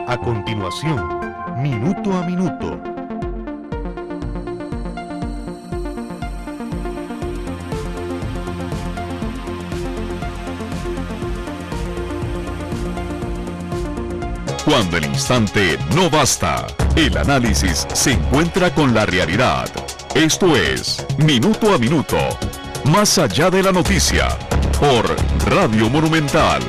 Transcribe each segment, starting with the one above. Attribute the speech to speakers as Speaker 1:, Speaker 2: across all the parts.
Speaker 1: A continuación, Minuto a Minuto. Cuando el instante no basta, el análisis se encuentra con la realidad. Esto es Minuto a Minuto, más allá de la noticia, por Radio Monumental.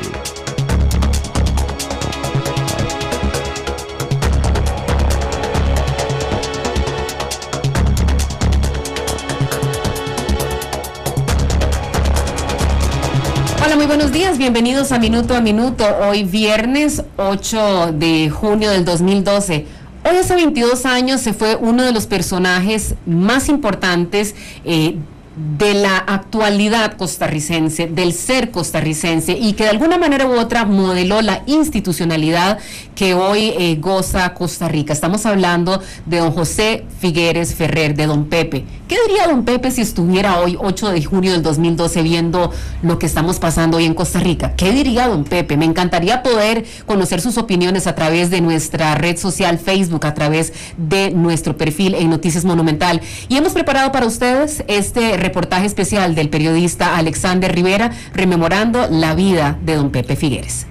Speaker 2: Hola, muy buenos días, bienvenidos a Minuto. Hoy viernes 8 de junio del 2012. Hoy hace 22 años se fue uno de los personajes más importantes de la actualidad costarricense, del ser costarricense, y que de alguna manera u otra modeló la institucionalidad que hoy goza Costa Rica. Estamos hablando de don José Figueres Ferrer, de don Pepe. ¿Qué diría don Pepe si estuviera hoy, 8 de junio del 2012, viendo lo que estamos pasando hoy en Costa Rica? ¿Qué diría don Pepe? Me encantaría poder conocer sus opiniones a través de nuestra red social Facebook, a través de nuestro perfil en Noticias Monumental. Y hemos preparado para ustedes este reportaje especial del periodista Alexander Rivera, rememorando la vida de don Pepe Figueres.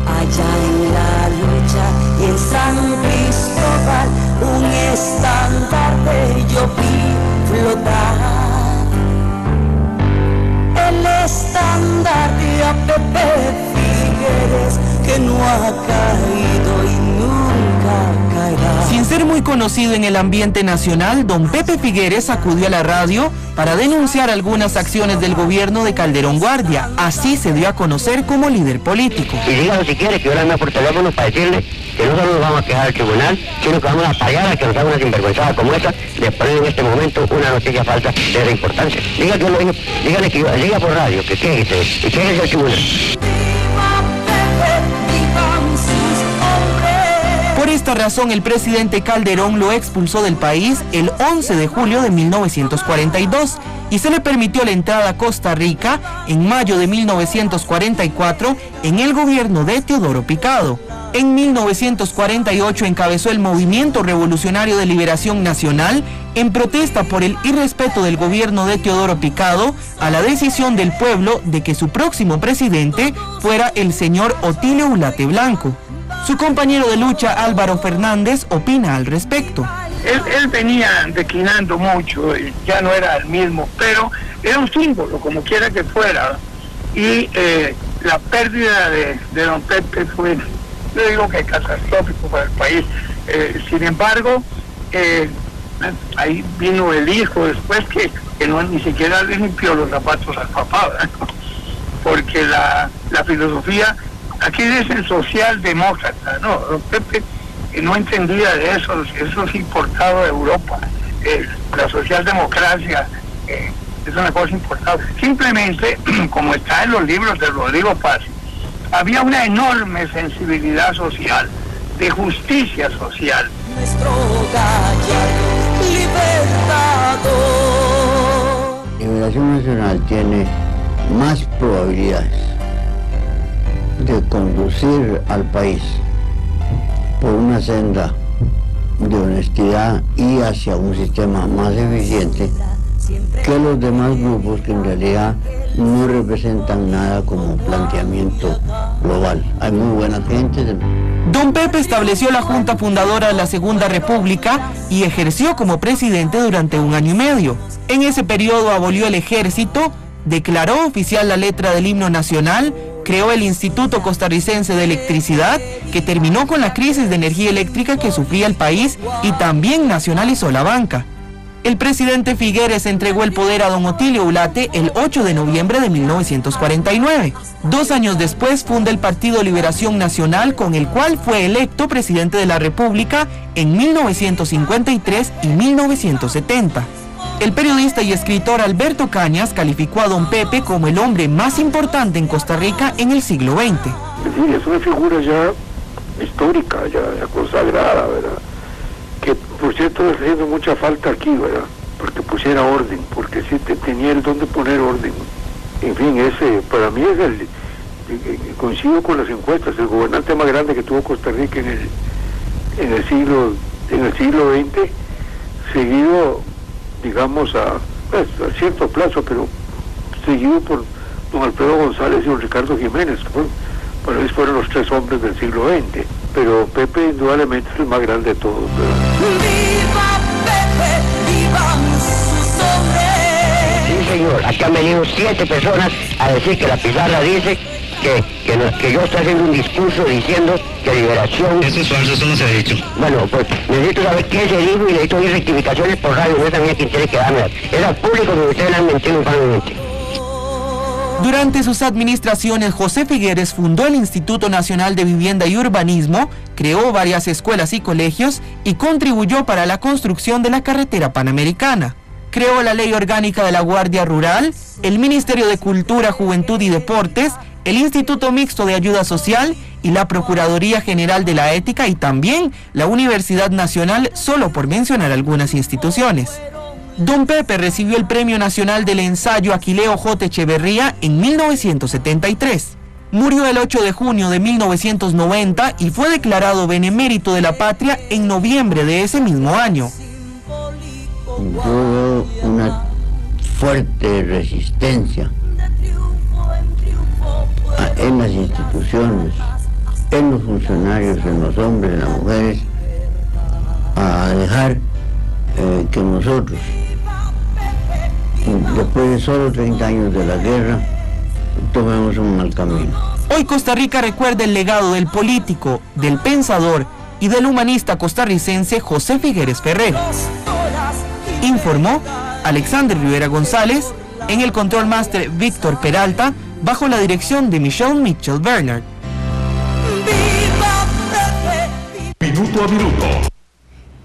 Speaker 3: Allá en la lucha y en San Cristóbal, un estandarte yo vi flotar. El estandarte a Pepe Figueres, que no ha caído y nunca caerá.
Speaker 4: Sin ser muy conocido en el ambiente nacional, don Pepe Figueres acudió a la radio para denunciar algunas acciones del gobierno de Calderón Guardia. Así se dio a conocer como líder político.
Speaker 5: Y dígalo si quiere, que yo le ando por teléfono para decirle que no solo nos vamos a quejar al tribunal, sino que vamos a pagar a que nos haga una sinvergüenzada como esa de poner en este momento una noticia falsa de esa importancia. Diga que yo lo digo, dígale que yo, diga por radio, que quéjese, y quéjese al tribunal.
Speaker 4: Por esta razón, el presidente Calderón lo expulsó del país el 11 de julio de 1942 y se le permitió la entrada a Costa Rica en mayo de 1944 en el gobierno de Teodoro Picado. En 1948 encabezó el Movimiento Revolucionario de Liberación Nacional en protesta por el irrespeto del gobierno de Teodoro Picado a la decisión del pueblo de que su próximo presidente fuera el señor Otilio Ulate Blanco. Su compañero de lucha, Álvaro Fernández, opina al respecto.
Speaker 6: Él venía declinando mucho, ya no era el mismo, pero era un símbolo, como quiera que fuera. Y la pérdida de don Pepe fue, yo digo que catastrófico para el país. Sin embargo, ahí vino el hijo después que no ni siquiera le limpió los zapatos al papá, ¿verdad? Porque la filosofía... Aquí dicen socialdemócrata, no, don Pepe no entendía de eso es importado de Europa. La socialdemocracia es una cosa importada. Simplemente, como está en los libros de Rodrigo Paz, había una enorme sensibilidad social, de justicia social.
Speaker 3: Nuestro gallardo libertador.
Speaker 7: Liberación Nacional tiene más probabilidades de conducir al país por una senda de honestidad y hacia un sistema más eficiente que los demás grupos que en realidad no representan nada como planteamiento global. Hay muy buena gente.
Speaker 4: Don Pepe estableció la Junta Fundadora de la Segunda República y ejerció como presidente durante 1 año y medio. En ese periodo abolió el ejército, declaró oficial la letra del himno nacional, creó el Instituto Costarricense de Electricidad, que terminó con la crisis de energía eléctrica que sufría el país, y también nacionalizó la banca. El presidente Figueres entregó el poder a don Otilio Ulate el 8 de noviembre de 1949. 2 años después funda el Partido Liberación Nacional, con el cual fue electo presidente de la República en 1953 y 1970. El periodista y escritor Alberto Cañas calificó a don Pepe como el hombre más importante en Costa Rica en el siglo XX.
Speaker 8: Sí, es una figura ya histórica, ya consagrada, ¿verdad? Que por cierto está haciendo mucha falta aquí, ¿verdad? Porque pusiera orden, porque sí tenía el don de poner orden. En fin, ese para mí es coincido con las encuestas, el gobernante más grande que tuvo Costa Rica en el siglo XX, seguido, digamos, a cierto plazo, pero seguido por don Alfredo González y don Ricardo Jiménez, que para mí fueron los tres hombres del siglo XX, pero Pepe indudablemente es el más grande de todos, ¿verdad?
Speaker 3: ¡Viva Pepe! ¡Viva sus hombres!
Speaker 5: Sí, señor, aquí han venido 7 personas a decir que la pizarra dice que yo estoy haciendo un discurso diciendo que liberación...
Speaker 9: Eso es falso, eso no se ha dicho.
Speaker 5: Bueno, pues necesito saber qué se dijo y necesito oír rectificaciones por radio, no es a mí quien tiene que darme. Es al público que ustedes le han mentido infamemente.
Speaker 4: Durante sus administraciones, José Figueres fundó el Instituto Nacional de Vivienda y Urbanismo, creó varias escuelas y colegios y contribuyó para la construcción de la carretera panamericana. Creó la Ley Orgánica de la Guardia Rural, el Ministerio de Cultura, Juventud y Deportes, el Instituto Mixto de Ayuda Social y la Procuraduría General de la Ética y también la Universidad Nacional, solo por mencionar algunas instituciones. Don Pepe recibió el Premio Nacional del Ensayo Aquileo J. Echeverría en 1973. Murió el 8 de junio de 1990 y fue declarado Benemérito de la Patria en noviembre de ese mismo año.
Speaker 7: Yo veo una fuerte resistencia en las instituciones, en los funcionarios, en los hombres, en las mujeres, a dejar que nosotros, después de solo 30 años de la guerra, tomemos un mal camino.
Speaker 4: Hoy Costa Rica recuerda el legado del político, del pensador y del humanista costarricense José Figueres Ferrer. Informó Alexander Rivera González, en el Control Master Víctor Peralta, bajo la dirección de Michelle Mitchell Bernard.
Speaker 1: Minuto a minuto.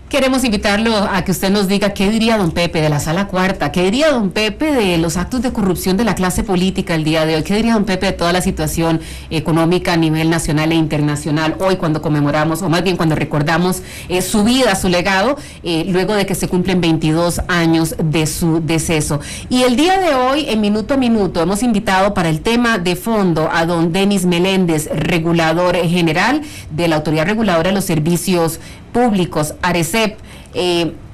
Speaker 2: Queremos invitarlo a que usted nos diga qué diría don Pepe de la Sala Cuarta, qué diría don Pepe de los actos de corrupción de la clase política el día de hoy, qué diría don Pepe de toda la situación económica a nivel nacional e internacional hoy cuando conmemoramos, o más bien cuando recordamos su vida, su legado, luego de que se cumplen 22 años de su deceso. Y el día de hoy, en Minuto a Minuto, hemos invitado para el tema de fondo a don Denis Meléndez, regulador general de la Autoridad Reguladora de los Servicios Públicos, ARECEP,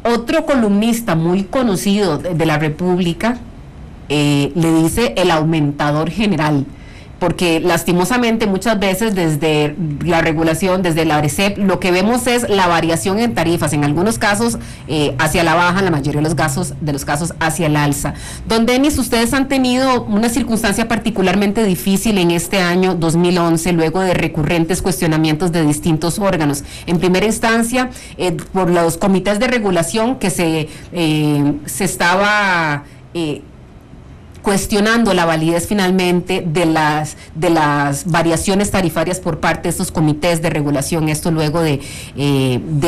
Speaker 2: otro columnista muy conocido de la República, le dice el aumentador general, porque lastimosamente muchas veces desde la regulación, desde la ARECEP, lo que vemos es la variación en tarifas, en algunos casos hacia la baja, en la mayoría de los casos hacia el alza. Don Denis, ustedes han tenido una circunstancia particularmente difícil en este año 2011, luego de recurrentes cuestionamientos de distintos órganos. En primera instancia, por los comités de regulación que se estaba cuestionando la validez finalmente de las variaciones tarifarias por parte de estos comités de regulación, esto luego de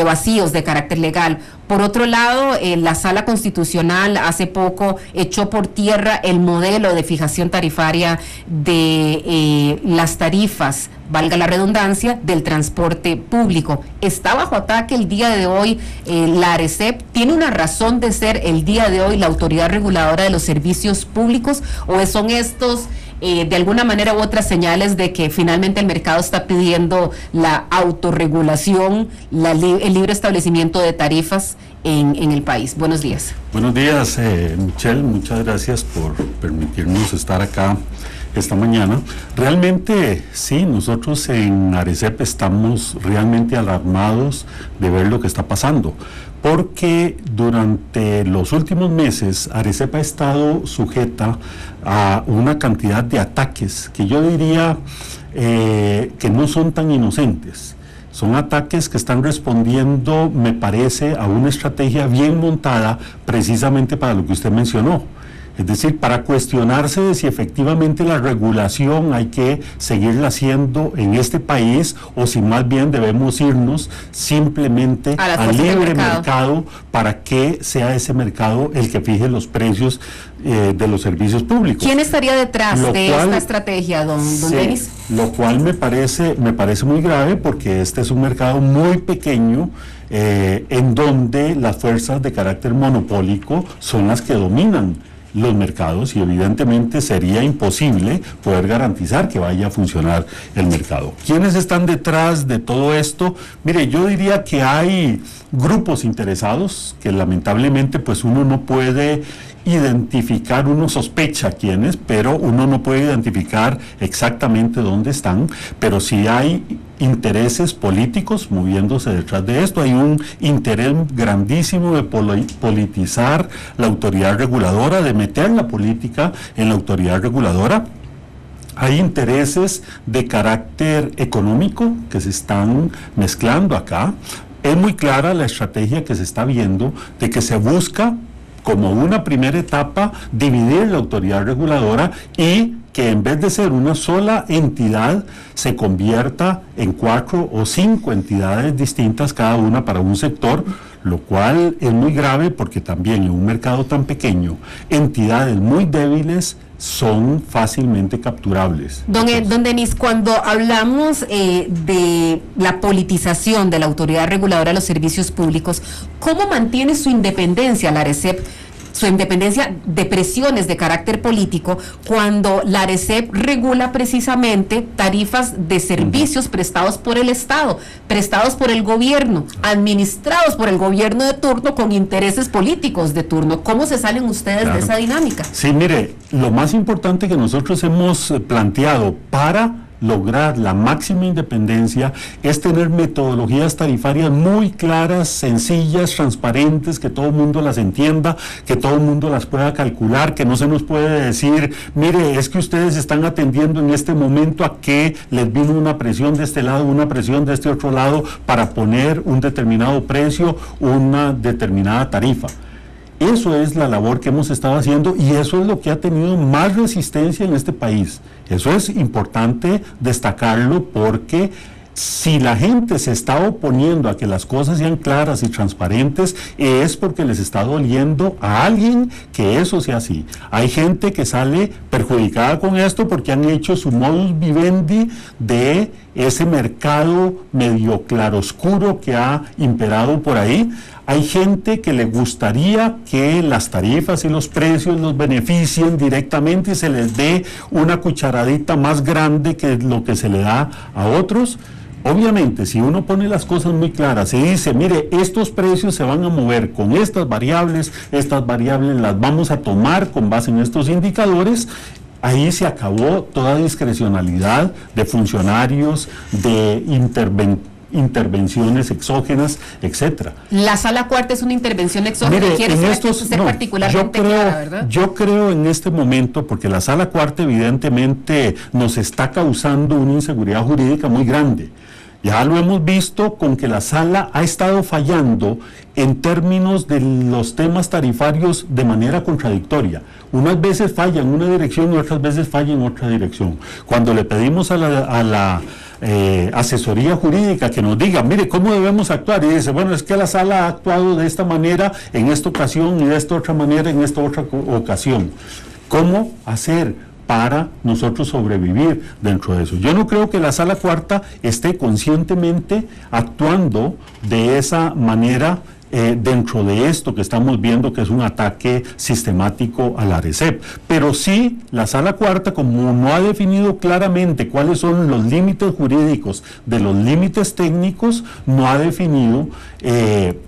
Speaker 2: vacíos de carácter legal. Por otro lado, la Sala Constitucional hace poco echó por tierra el modelo de fijación tarifaria de las tarifas, valga la redundancia, del transporte público. Está bajo ataque el día de hoy la ARECEP. ¿Tiene una razón de ser el día de hoy la Autoridad Reguladora de los Servicios Públicos, o son estos de alguna manera u otra señales de que finalmente el mercado está pidiendo la autorregulación, el libre establecimiento de tarifas en el país? Buenos días.
Speaker 10: Buenos días, Michelle, muchas gracias por permitirnos estar acá esta mañana. Realmente sí, nosotros en ARECEP estamos realmente alarmados de ver lo que está pasando, porque durante los últimos meses ARECEP ha estado sujeta a una cantidad de ataques que yo diría que no son tan inocentes. Son ataques que están respondiendo, me parece, a una estrategia bien montada precisamente para lo que usted mencionó. Es decir, para cuestionarse de si efectivamente la regulación hay que seguirla haciendo en este país o si más bien debemos irnos simplemente al libre mercado para que sea ese mercado el que fije los precios de los servicios públicos.
Speaker 2: ¿Quién estaría detrás de esta estrategia, don Denis?
Speaker 10: Lo cual me parece muy grave, porque este es un mercado muy pequeño en donde las fuerzas de carácter monopólico son las que dominan los mercados y evidentemente sería imposible poder garantizar que vaya a funcionar el mercado. ¿Quiénes están detrás de todo esto? Mire, yo diría que hay grupos interesados que lamentablemente pues uno no puede identificar, uno sospecha quiénes, pero uno no puede identificar exactamente dónde están, pero sí hay intereses políticos moviéndose detrás de esto. Hay un interés grandísimo de politizar la autoridad reguladora, de meter la política en la autoridad reguladora. Hay intereses de carácter económico que se están mezclando acá. Es muy clara la estrategia que se está viendo de que se busca como una primera etapa dividir la autoridad reguladora y que en vez de ser una sola entidad se convierta en 4 o 5 entidades distintas, cada una para un sector, lo cual es muy grave porque también en un mercado tan pequeño, entidades muy débiles son fácilmente capturables.
Speaker 2: Don Denis, cuando hablamos de la politización de la Autoridad Reguladora de los Servicios Públicos, ¿cómo mantiene su independencia la ARECEP, su independencia de presiones de carácter político, cuando la ARECEP regula precisamente tarifas de servicios prestados por el Estado, prestados por el gobierno, administrados por el gobierno de turno con intereses políticos de turno? ¿Cómo se salen ustedes de esa dinámica?
Speaker 10: Sí, mire, lo más importante que nosotros hemos planteado para lograr la máxima independencia es tener metodologías tarifarias muy claras, sencillas, transparentes, que todo el mundo las entienda, que todo el mundo las pueda calcular, que no se nos puede decir, mire, es que ustedes están atendiendo en este momento a que les vino una presión de este lado, una presión de este otro lado para poner un determinado precio, una determinada tarifa. Eso es la labor que hemos estado haciendo y eso es lo que ha tenido más resistencia en este país. Eso es importante destacarlo porque si la gente se está oponiendo a que las cosas sean claras y transparentes, es porque les está doliendo a alguien que eso sea así. Hay gente que sale perjudicada con esto porque han hecho su modus vivendi de ese mercado medio claroscuro que ha imperado por ahí. Hay gente que le gustaría que las tarifas y los precios los beneficien directamente y se les dé una cucharadita más grande que lo que se le da a otros. Obviamente, si uno pone las cosas muy claras y dice, mire, estos precios se van a mover con estas variables las vamos a tomar con base en estos indicadores, ahí se acabó toda discrecionalidad de funcionarios, de intervenciones exógenas, etcétera.
Speaker 2: La Sala Cuarta es una intervención exógena.
Speaker 10: Mire,
Speaker 2: ¿Quiere ser particularmente clara, verdad?
Speaker 10: Yo creo en este momento, porque la Sala Cuarta evidentemente nos está causando una inseguridad jurídica muy grande. Ya lo hemos visto con que la Sala ha estado fallando en términos de los temas tarifarios de manera contradictoria. Unas veces falla en una dirección y otras veces falla en otra dirección. Cuando le pedimos a la asesoría jurídica que nos diga, mire, ¿cómo debemos actuar? Y dice, bueno, es que la Sala ha actuado de esta manera en esta ocasión y de esta otra manera en esta otra ocasión. ¿Cómo hacer para nosotros sobrevivir dentro de eso? Yo no creo que la Sala Cuarta esté conscientemente actuando de esa manera dentro de esto que estamos viendo que es un ataque sistemático a la ARECEP, pero sí la Sala Cuarta, como no ha definido claramente cuáles son los límites jurídicos de los límites técnicos, no ha definido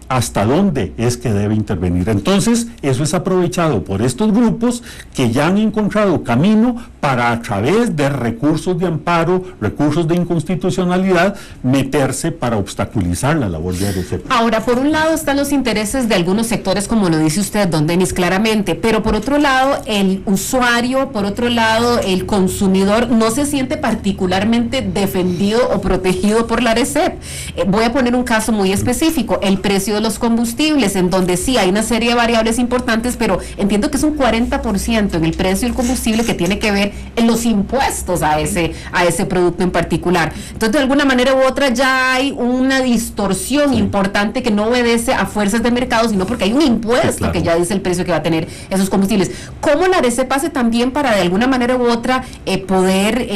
Speaker 10: hasta dónde es que debe intervenir. Entonces, eso es aprovechado por estos grupos que ya han encontrado camino para, a través de recursos de amparo, recursos de inconstitucionalidad, meterse para obstaculizar la labor de ARECEP.
Speaker 2: Ahora, por un lado están los intereses de algunos sectores, como lo dice usted, don Denis, claramente, pero por otro lado, el usuario, por otro lado, el consumidor no se siente particularmente defendido o protegido por la ARECEP. Voy a poner un caso muy específico, el precio de los combustibles, en donde sí hay una serie de variables importantes, pero entiendo que es un 40% en el precio del combustible que tiene que ver en los impuestos a ese producto en particular. Entonces, de alguna manera u otra ya hay una distorsión importante que no obedece a fuerzas de mercado, sino porque hay un impuesto que ya dice el precio que va a tener esos combustibles. ¿Cómo la ARECEP hace también para de alguna manera u otra poder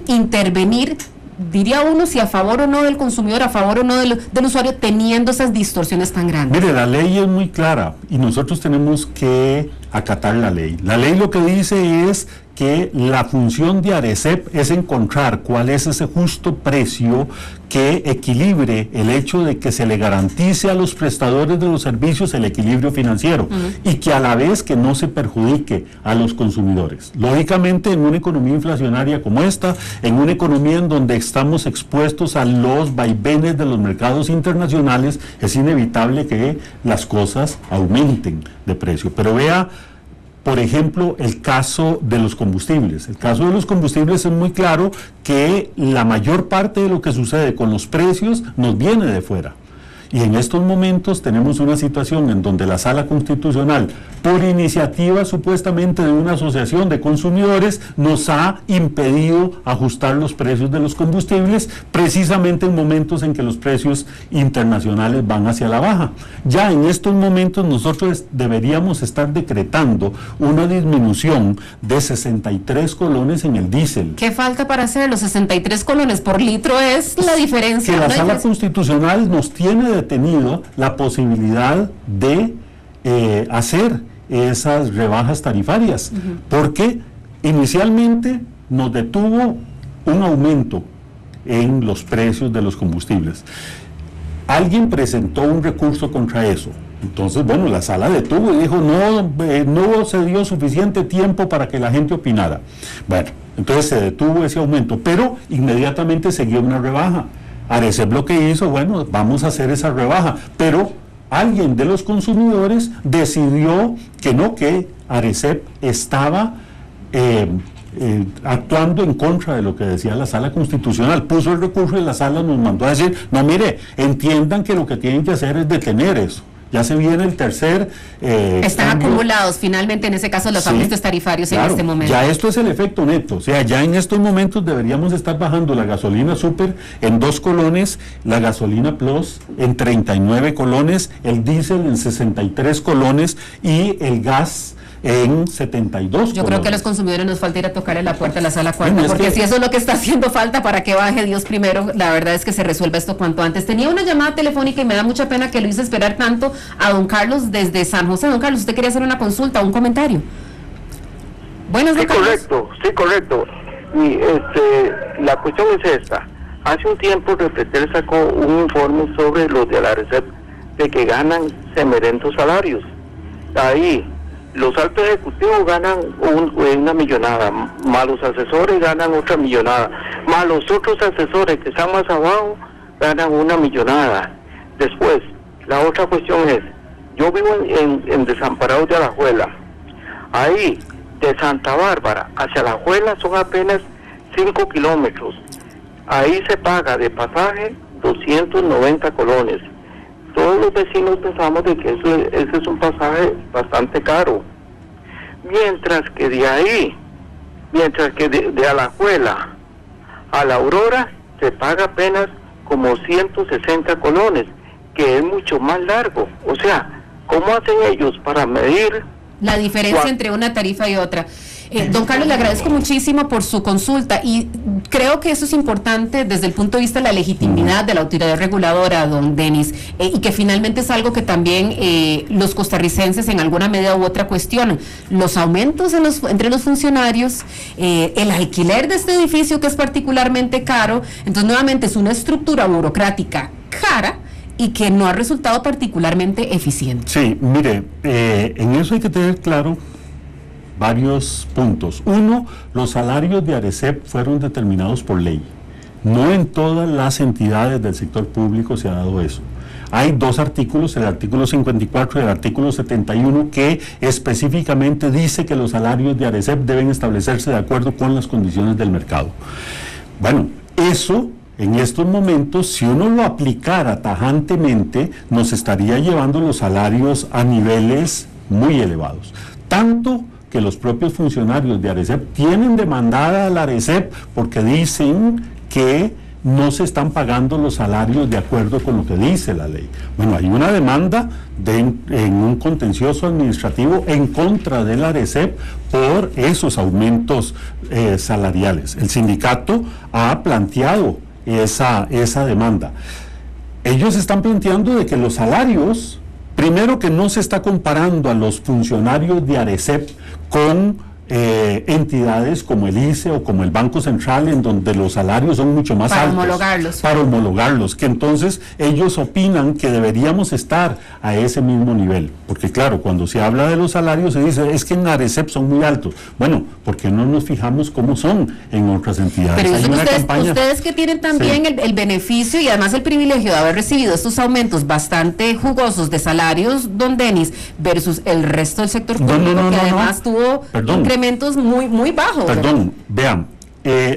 Speaker 2: intervenir diría uno si a favor o no del consumidor, a favor o no del usuario, teniendo esas distorsiones tan grandes?
Speaker 10: Mire, la ley es muy clara y nosotros tenemos que acatar la ley. La ley lo que dice es que la función de ARECEP es encontrar cuál es ese justo precio que equilibre el hecho de que se le garantice a los prestadores de los servicios el equilibrio financiero y que a la vez que no se perjudique a los consumidores. Lógicamente, en una economía inflacionaria como esta, en una economía en donde estamos expuestos a los vaivenes de los mercados internacionales, es inevitable que las cosas aumenten de precio. Pero vea, por ejemplo, el caso de los combustibles. El caso de los combustibles es muy claro que la mayor parte de lo que sucede con los precios nos viene de fuera. Y en estos momentos tenemos una situación en donde la Sala Constitucional, por iniciativa supuestamente de una asociación de consumidores, nos ha impedido ajustar los precios de los combustibles, precisamente en momentos en que los precios internacionales van hacia la baja. Ya en estos momentos nosotros deberíamos estar decretando una disminución de 63 colones en el diésel.
Speaker 2: ¿Qué falta para hacer? Los 63 colones por litro es la diferencia.
Speaker 10: Que la Sala Constitucional nos tiene detenido la posibilidad de hacer esas rebajas tarifarias, porque inicialmente nos detuvo un aumento en los precios de los combustibles. Alguien presentó un recurso contra eso. Entonces, bueno, la sala detuvo y dijo, no se dio suficiente tiempo para que la gente opinara. Bueno, entonces se detuvo ese aumento, pero inmediatamente seguía una rebaja. ARECEP lo que hizo, bueno, vamos a hacer esa rebaja, pero alguien de los consumidores decidió que no, que ARECEP estaba actuando en contra de lo que decía la Sala Constitucional. Puso el recurso y la sala nos mandó a decir, no, mire, entiendan que lo que tienen que hacer es detener eso. Ya se viene el tercer...
Speaker 2: Están acumulados finalmente en ese caso los ajustes tarifarios, claro, en este momento.
Speaker 10: Ya esto es el efecto neto, o sea, ya en estos momentos deberíamos estar bajando la gasolina super en 2 colones, la gasolina plus en 39 colones, el diésel en 63 colones y el gas en 72.
Speaker 2: Yo creo que a los consumidores nos falta ir a tocarle la puerta a la sala cuarta, porque si eso es lo que está haciendo falta para que baje Dios primero, la verdad es que se resuelva esto cuanto antes. Tenía una llamada telefónica y me da mucha pena que lo hice esperar tanto a don Carlos desde San José. Don Carlos, usted quería hacer una consulta, un comentario. Buenos días.
Speaker 9: Sí, correcto. Y la cuestión es esta. Hace un tiempo Repretel sacó un informe sobre los de la ARECEP de que ganan semerentos salarios. Ahí los altos ejecutivos ganan una millonada, más los asesores ganan otra millonada, más los otros asesores que están más abajo ganan una millonada. Después, la otra cuestión es, yo vivo en Desamparados de Alajuela. Ahí, de Santa Bárbara hacia Alajuela son apenas 5 kilómetros. Ahí se paga de pasaje 290 colones. Todos los vecinos pensamos de que ese es un pasaje bastante caro. Mientras que de Alajuela a La Aurora se paga apenas como 160 colones, que es mucho más largo. O sea, ¿cómo hacen ellos para medir
Speaker 2: la diferencia entre una tarifa y otra? Don Carlos, le agradezco muchísimo por su consulta y creo que eso es importante desde el punto de vista de la legitimidad de la autoridad reguladora, don Denis, y que finalmente es algo que también los costarricenses en alguna medida u otra cuestionan. Los aumentos entre los funcionarios, el alquiler de este edificio que es particularmente caro, entonces nuevamente es una estructura burocrática cara y que no ha resultado particularmente eficiente.
Speaker 10: Sí, mire, en eso hay que tener claro varios puntos. Uno, los salarios de ARECEP fueron determinados por ley. No en todas las entidades del sector público se ha dado eso. Hay 2 artículos, el artículo 54 y el artículo 71, que específicamente dice que los salarios de ARECEP deben establecerse de acuerdo con las condiciones del mercado. Bueno, eso en estos momentos, si uno lo aplicara tajantemente, nos estaría llevando los salarios a niveles muy elevados. Tanto que los propios funcionarios de ARECEP tienen demandada a la ARECEP porque dicen que no se están pagando los salarios de acuerdo con lo que dice la ley. Bueno, hay una demanda en un contencioso administrativo en contra de la ARECEP por esos aumentos salariales. El sindicato ha planteado esa demanda. Ellos están planteando de que los salarios, primero que no se está comparando a los funcionarios de ARECEP con entidades como el ICE o como el Banco Central, en donde los salarios son mucho más altos. Para homologarlos, que entonces ellos opinan que deberíamos estar a ese mismo nivel, porque claro, cuando se habla de los salarios se dice, es que en ARECEP son muy altos. Bueno, porque no nos fijamos cómo son en otras entidades.
Speaker 2: Pero ustedes que tienen también el beneficio y además el privilegio de haber recibido estos aumentos bastante jugosos de salarios, don Denis, versus el resto del sector público, que además tuvo incrementos muy bajos.
Speaker 10: Perdón, vean,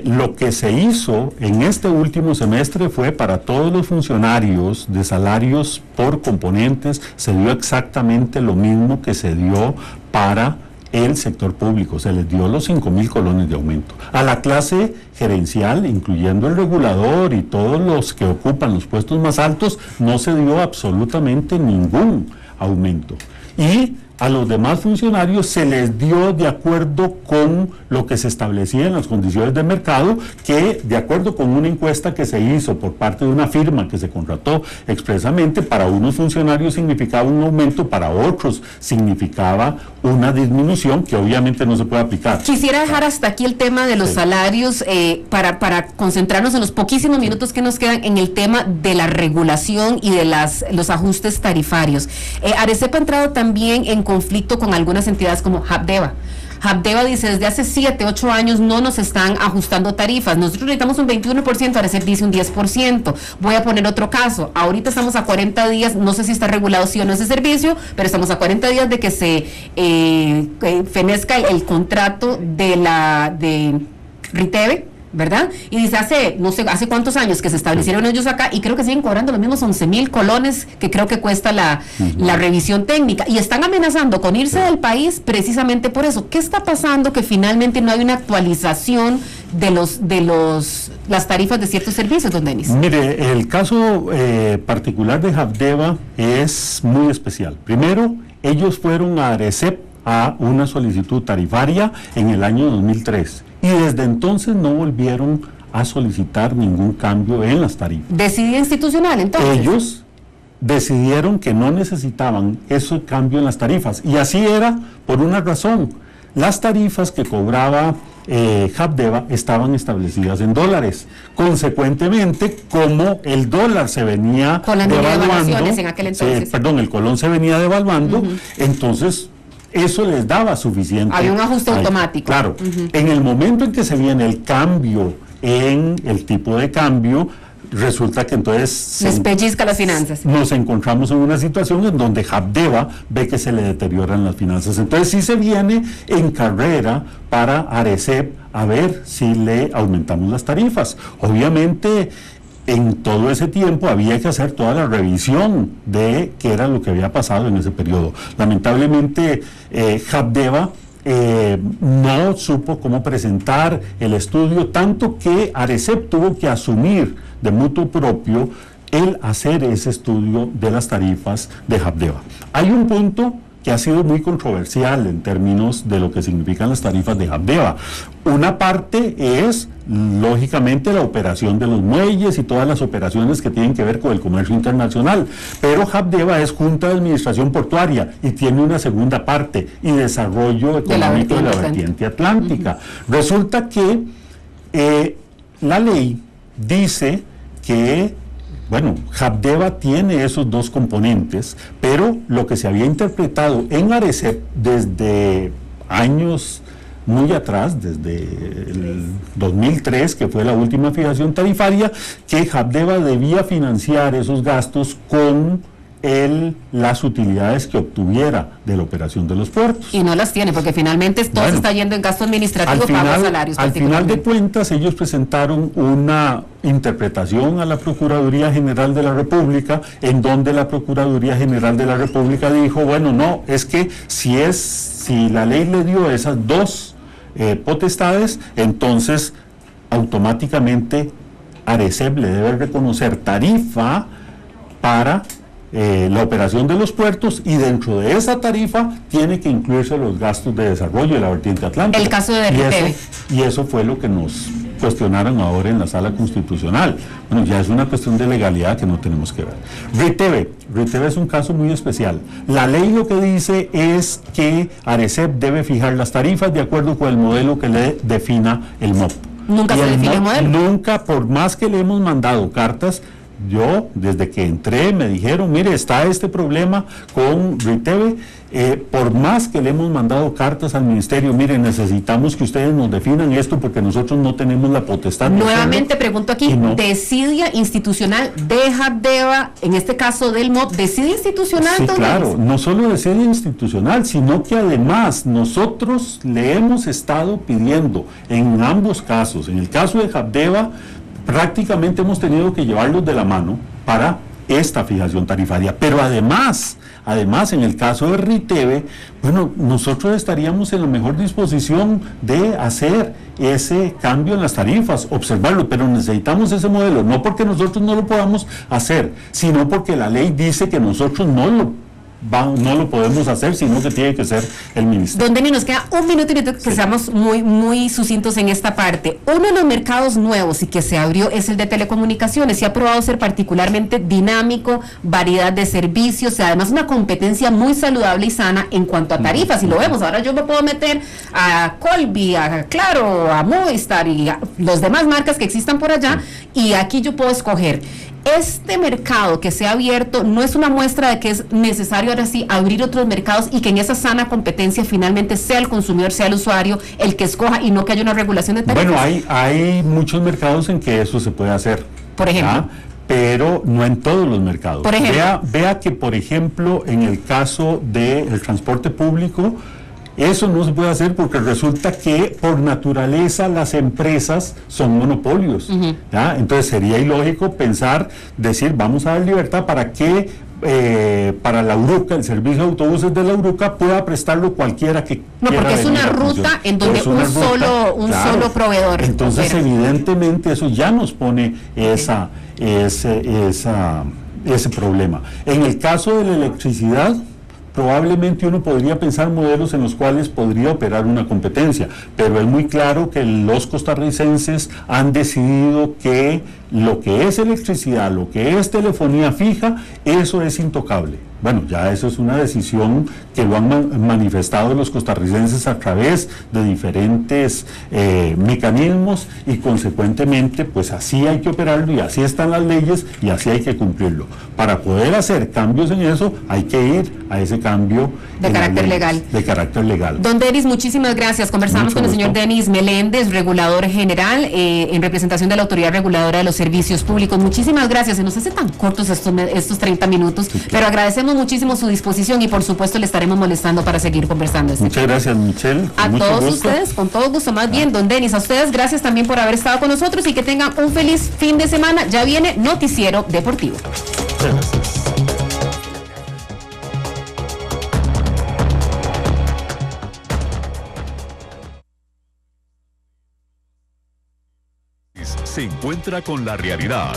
Speaker 10: lo que se hizo en este último semestre fue para todos los funcionarios de salarios por componentes, se dio exactamente lo mismo que se dio para el sector público, se les dio los 5,000 colones de aumento. A la clase gerencial, incluyendo el regulador y todos los que ocupan los puestos más altos, no se dio absolutamente ningún aumento. Y a los demás funcionarios se les dio de acuerdo con lo que se establecía en las condiciones de mercado, que de acuerdo con una encuesta que se hizo por parte de una firma que se contrató expresamente, para unos funcionarios significaba un aumento, para otros significaba una disminución que obviamente no se puede aplicar.
Speaker 2: Quisiera dejar hasta aquí el tema de los salarios para concentrarnos en los poquísimos minutos que nos quedan en el tema de la regulación y de los ajustes tarifarios. ARECEP ha entrado también en conflicto con algunas entidades como Habdeba. Habdeba dice, desde hace 7, 8 años no nos están ajustando tarifas, nosotros necesitamos un 21%, ARECEP dice un 10%. Voy a poner otro caso, ahorita estamos a 40 días, no sé si está regulado sí o no ese servicio, pero estamos a 40 días de que se fenezca el contrato de Riteve, ¿verdad? Y dice, hace cuántos años que se establecieron ellos acá, y creo que siguen cobrando los mismos 11,000 colones que creo que cuesta la revisión técnica, y están amenazando con irse del país precisamente por eso. ¿Qué está pasando que finalmente no hay una actualización de las tarifas de ciertos servicios, don Denis?
Speaker 10: Mire, el caso particular de Habdeba es muy especial. Primero, ellos fueron a ARECEP a una solicitud tarifaria en el año 2003 y desde entonces no volvieron a solicitar ningún cambio en las tarifas.
Speaker 2: ¿Decidida institucional entonces?
Speaker 10: Ellos decidieron que no necesitaban ese cambio en las tarifas, y así era por una razón. Las tarifas que cobraba Habdeba estaban establecidas en dólares. Consecuentemente, como el dólar se venía devaluando,
Speaker 2: en aquel entonces.
Speaker 10: el colón se venía devaluando, entonces eso les daba suficiente.
Speaker 2: Había un ajuste automático.
Speaker 10: Claro, en el momento en que se viene el cambio en el tipo de cambio, resulta que entonces
Speaker 2: les pellizca las finanzas.
Speaker 10: Nos encontramos en una situación en donde Habdeba ve que se le deterioran las finanzas. Entonces sí se viene en carrera para ARECEP a ver si le aumentamos las tarifas. Obviamente, en todo ese tiempo había que hacer toda la revisión de qué era lo que había pasado en ese periodo. Lamentablemente, Habdeba no supo cómo presentar el estudio, tanto que ARECEP tuvo que asumir de mutuo propio el hacer ese estudio de las tarifas de Habdeba. Hay un punto que ha sido muy controversial en términos de lo que significan las tarifas de Habdeba. Una parte es, lógicamente, la operación de los muelles y todas las operaciones que tienen que ver con el comercio internacional, pero Habdeba es Junta de Administración Portuaria y tiene una segunda parte, y desarrollo económico de la vertiente atlántica. Resulta que la ley dice que Habdeba tiene esos dos componentes, pero lo que se había interpretado en ARECEP desde años muy atrás, desde el 2003, que fue la última fijación tarifaria, que Habdeba debía financiar esos gastos con las utilidades que obtuviera de la operación de los puertos.
Speaker 2: Y no las tiene, porque finalmente todo se está yendo en gasto administrativo, pago salarios.
Speaker 10: Al final de cuentas, ellos presentaron una interpretación a la Procuraduría General de la República, en donde la Procuraduría General de la República dijo, no, es que si la ley le dio esas dos potestades, entonces automáticamente ARECEP le debe reconocer tarifa para la operación de los puertos, y dentro de esa tarifa tiene que incluirse los gastos de desarrollo de la vertiente atlántica.
Speaker 2: El caso de Riteve.
Speaker 10: Y eso fue lo que nos cuestionaron ahora en la sala constitucional. Bueno, ya es una cuestión de legalidad que no tenemos que ver. RITEVE es un caso muy especial. La ley lo que dice es que ARECEP debe fijar las tarifas de acuerdo con el modelo que le defina el MOP.
Speaker 2: Nunca se define el modelo.
Speaker 10: Nunca, por más que le hemos mandado cartas, yo desde que entré me dijeron, mire, está este problema con RITEVE, por más que le hemos mandado cartas al ministerio, mire, necesitamos que ustedes nos definan esto porque nosotros no tenemos la potestad.
Speaker 2: Nuevamente pregunto aquí, ¿desidia institucional de Habdeba, en este caso del MOP, desidia institucional?
Speaker 10: Sí, claro, no solo desidia institucional, sino que además nosotros le hemos estado pidiendo en ambos casos, en el caso de Habdeba, prácticamente hemos tenido que llevarlos de la mano para esta fijación tarifaria, pero además en el caso de RITEVE, bueno, nosotros estaríamos en la mejor disposición de hacer ese cambio en las tarifas, observarlo, pero necesitamos ese modelo, no porque nosotros no lo podamos hacer, sino porque la ley dice que nosotros no lo podemos hacer, sino que tiene que ser el ministerio.
Speaker 2: Don Denis, nos queda un minuto y que seamos muy sucintos en esta parte. Uno de los mercados nuevos y que se abrió es el de telecomunicaciones, y ha probado ser particularmente dinámico, variedad de servicios, y además una competencia muy saludable y sana en cuanto a tarifas, y lo vemos, ahora yo me puedo meter a Colby, a Claro, a Movistar y a los demás marcas que existan por allá, y aquí yo puedo escoger. Este mercado que se ha abierto no es una muestra de que es necesario ahora sí abrir otros mercados y que en esa sana competencia finalmente sea el consumidor, sea el usuario el que escoja y no que haya una regulación de tarifas.
Speaker 10: Bueno, hay muchos mercados en que eso se puede hacer.
Speaker 2: Por ejemplo.
Speaker 10: Pero no en todos los mercados.
Speaker 2: Por ejemplo.
Speaker 10: Vea que, por ejemplo, en el caso del transporte público, eso no se puede hacer porque resulta que por naturaleza las empresas son monopolios. ¿Ya? Entonces sería ilógico decir, vamos a dar libertad para que para la URUCA, el servicio de autobuses de la URUCA, pueda prestarlo cualquiera que
Speaker 2: no,
Speaker 10: quiera.
Speaker 2: No, porque es una ruta en donde un solo proveedor.
Speaker 10: Entonces, evidentemente, eso ya nos pone ese problema. En el caso de la electricidad, probablemente uno podría pensar modelos en los cuales podría operar una competencia, pero es muy claro que los costarricenses han decidido que lo que es electricidad, lo que es telefonía fija, eso es intocable. Bueno, ya eso es una decisión que lo han manifestado los costarricenses a través de diferentes mecanismos, y consecuentemente pues así hay que operarlo y así están las leyes y así hay que cumplirlo. Para poder hacer cambios en eso hay que ir a ese cambio
Speaker 2: de carácter legal.
Speaker 10: De carácter legal.
Speaker 2: Don Denis, muchísimas gracias. Conversamos con el señor Denis Meléndez, regulador general en representación de la Autoridad Reguladora de los Servicios Públicos. Muchísimas gracias. Se nos hace tan cortos estos 30 minutos, sí, pero agradecemos muchísimo su disposición y por supuesto le estaremos molestando para seguir conversando.
Speaker 10: Muchas gracias, Michelle.
Speaker 2: A todos ustedes, con todo gusto, más bien, don Denis, a ustedes gracias también por haber estado con nosotros y que tengan un feliz fin de semana. Ya viene Noticiero Deportivo.
Speaker 10: Gracias.
Speaker 1: Se encuentra con la realidad.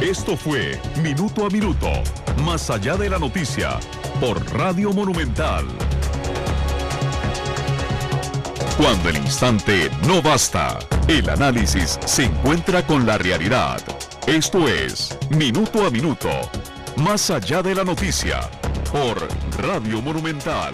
Speaker 1: Esto fue Minuto a Minuto, más allá de la noticia, por Radio Monumental. Cuando el instante no basta, el análisis se encuentra con la realidad. Esto es Minuto a Minuto, más allá de la noticia, por Radio Monumental.